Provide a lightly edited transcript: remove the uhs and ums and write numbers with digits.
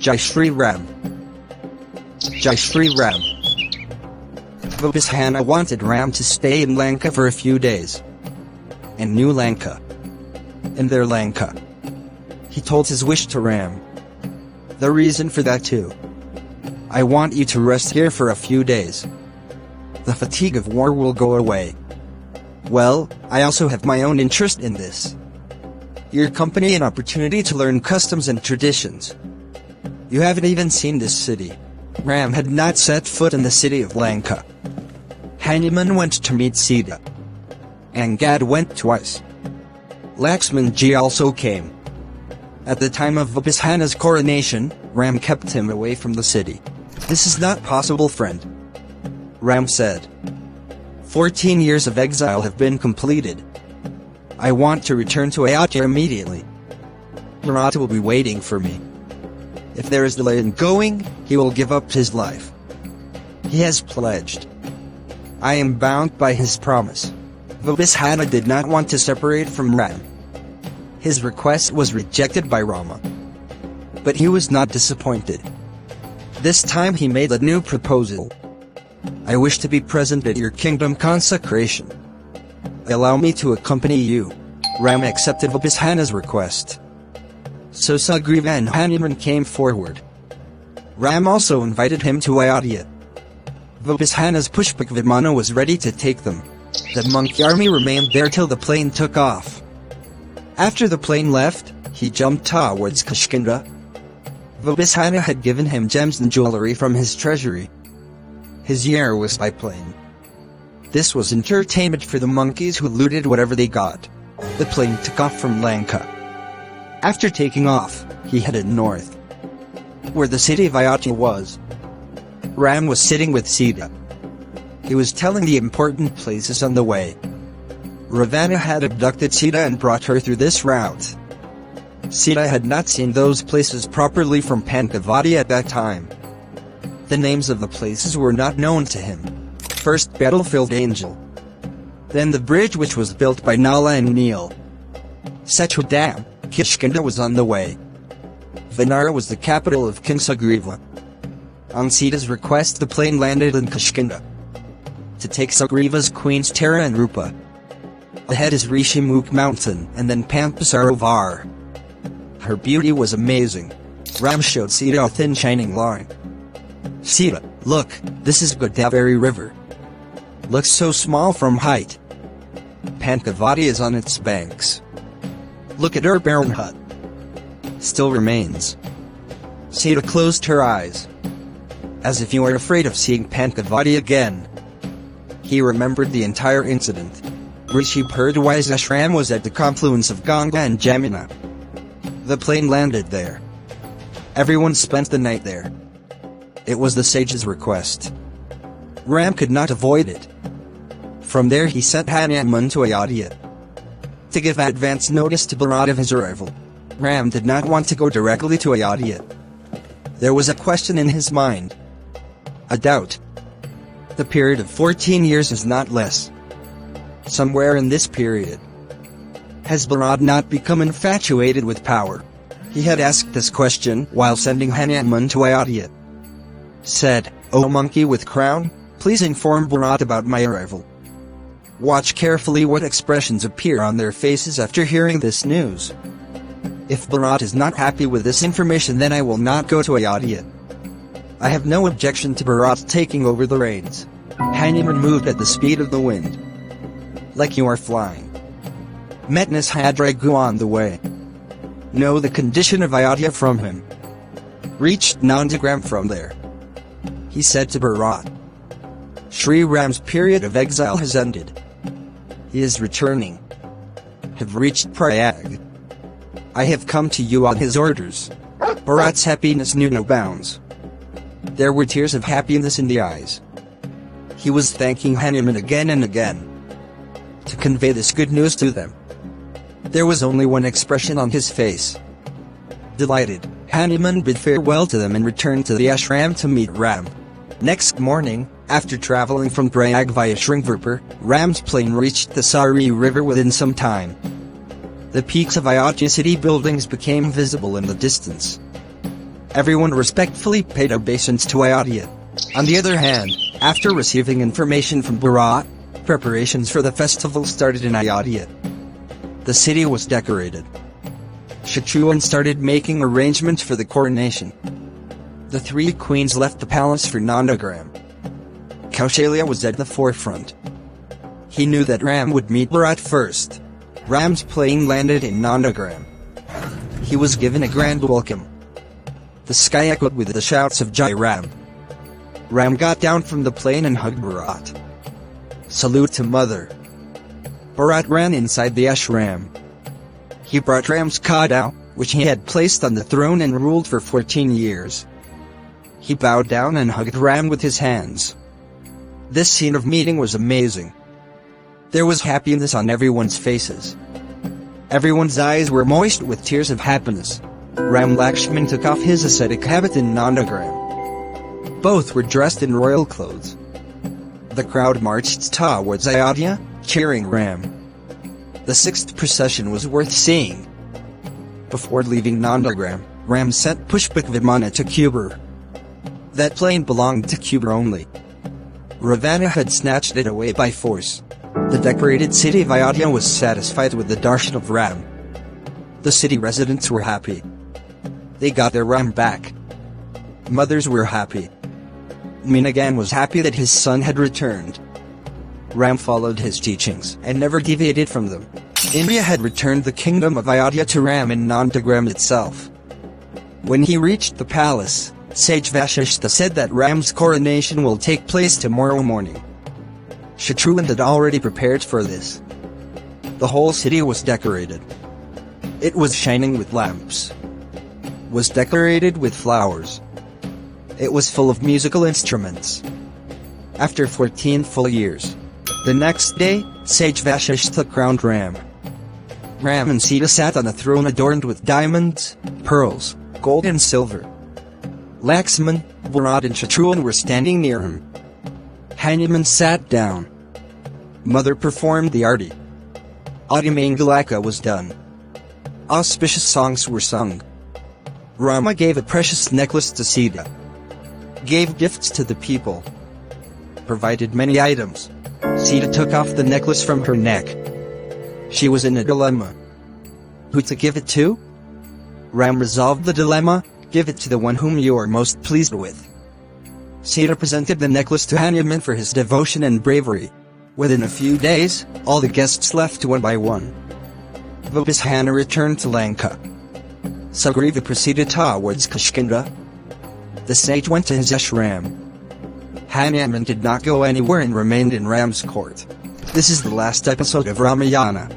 Jai Shri Ram. Jai Shri Ram. Vibhishana wanted Ram to stay in Lanka for a few days. And knew Lanka. In their Lanka. He told his wish to Ram. The reason for that too. I want you to rest here for a few days. The fatigue of war will go away. Well, I also have my own interest in this. Your company and opportunity to learn customs and traditions. You haven't even seen this city. Ram had not set foot in the city of Lanka. Hanuman went to meet Sita. Angad went twice. Lakshmanji also came. At the time of Vibhishana's coronation, Ram kept him away from the city. This is not possible, friend. Ram said. 14 years of exile have been completed. I want to return to Ayodhya immediately. Bharata will be waiting for me. If there is delay in going, he will give up his life. He has pledged. I am bound by his promise. Vibhishana did not want to separate from Ram. His request was rejected by Rama. But he was not disappointed. This time he made a new proposal. I wish to be present at your kingdom consecration. Allow me to accompany you. Ram accepted Vibhishana's request. So Sugriva and Hanuman came forward. Ram also invited him to Ayodhya. Vibhishana's Pushpak Vimana was ready to take them. The monkey army remained there till the plane took off. After the plane left, he jumped towards Kishkinda. Vibhishana had given him gems and jewelry from his treasury. His year was by plane. This was entertainment for the monkeys who looted whatever they got. The plane took off from Lanka. After taking off, he headed north, where the city of Ayodhya was. Ram was sitting with Sita. He was telling the important places on the way. Ravana had abducted Sita and brought her through this route. Sita had not seen those places properly from Pankavati at that time. The names of the places were not known to him. First battlefield Angel. Then the bridge which was built by Nala and Neel. Setu Dam, Kishkinda was on the way. Vanara was the capital of King Sugriva. On Sita's request the plane landed in Kishkinda. To take Sugriva's queens Tara and Rupa. Ahead is Rishimukh mountain and then Pampasarovar. Her beauty was amazing. Ram showed Sita a thin shining line. Sita, look, this is Godavari river. Looks so small from height. Pankavati is on its banks. Look at her barren hut. Still remains. Sita closed her eyes. As if you were afraid of seeing Pankavati again. He remembered the entire incident. Rishi Purdwai's ashram was at the confluence of Ganga and Jamuna. The plane landed there. Everyone spent the night there. It was the sage's request. Ram could not avoid it. From there he sent Hanuman to Ayodhya to give advance notice to Bharat of his arrival. Ram did not want to go directly to Ayodhya. There was a question in his mind. A doubt. The period of 14 years is not less. Somewhere in this period, has Bharat not become infatuated with power? He had asked this question while sending Hanuman to Ayodhya. Said, O monkey with crown, please inform Bharat about my arrival. Watch carefully what expressions appear on their faces after hearing this news. If Bharat is not happy with this information, then I will not go to Ayodhya. I have no objection to Bharat taking over the reins. Hanuman moved at the speed of the wind. Like you are flying. Met Nishadragu on the way. Know the condition of Ayodhya from him. Reached Nandagram from there. He said to Bharat. Shri Ram's period of exile has ended. He is returning. Have reached Prayag. I have come to you on his orders. Bharat's happiness knew no bounds. There were tears of happiness in the eyes. He was thanking Hanuman again and again to convey this good news to them. There was only one expression on his face. Delighted, Hanuman bid farewell to them and returned to the ashram to meet Ram. Next morning, after traveling from Prayag via Shringvarpur, Ram's plane reached the Sari river within some time. The peaks of Ayodhya city buildings became visible in the distance. Everyone respectfully paid obeisance to Ayodhya. On the other hand, after receiving information from Bharat, preparations for the festival started in Ayodhya. The city was decorated. Shatrughna started making arrangements for the coronation. The three queens left the palace for Nandagram. Kaushalya was at the forefront. He knew that Ram would meet Bharat first. Ram's plane landed in Nandagram. He was given a grand welcome. The sky echoed with the shouts of Jai Ram. Ram got down from the plane and hugged Bharat. Salute to mother. Bharat ran inside the ashram. He brought Ram's Kadau, which he had placed on the throne and ruled for 14 years. He bowed down and hugged Ram with his hands. This scene of meeting was amazing. There was happiness on everyone's faces. Everyone's eyes were moist with tears of happiness. Ram Lakshman took off his ascetic habit in Nandagram. Both were dressed in royal clothes. The crowd marched towards Ayodhya, cheering Ram. The sixth procession was worth seeing. Before leaving Nandagram, Ram sent Pushpak Vimana to Kuber. That plane belonged to Kuber only. Ravana had snatched it away by force. The decorated city of Ayodhya was satisfied with the darshan of Ram. The city residents were happy. They got their Ram back. Mothers were happy. Minagan was happy that his son had returned. Ram followed his teachings and never deviated from them. India had returned the kingdom of Ayodhya to Ram in Nandagram itself. When he reached the palace, Sage Vashishta said that Ram's coronation will take place tomorrow morning. Shatrughna had already prepared for this. The whole city was decorated. It was shining with lamps. Was decorated with flowers. It was full of musical instruments. After 14 full years, the next day, Sage Vashishta crowned Ram. Ram and Sita sat on a throne adorned with diamonds, pearls, gold and silver. Laxman, Bharat and Shatrughna were standing near him. Hanuman sat down. Mother performed the arti. Adimangalaka was done. Auspicious songs were sung. Rama gave a precious necklace to Sita. Gave gifts to the people. Provided many items. Sita took off the necklace from her neck. She was in a dilemma. Who to give it to? Ram resolved the dilemma, give it to the one whom you are most pleased with. Sita presented the necklace to Hanuman for his devotion and bravery. Within a few days, all the guests left one by one. Vibhishana returned to Lanka. Sugriva proceeded towards Kishkinda. The sage went to his ashram. Hanuman did not go anywhere and remained in Ram's court. This is the last episode of Ramayana.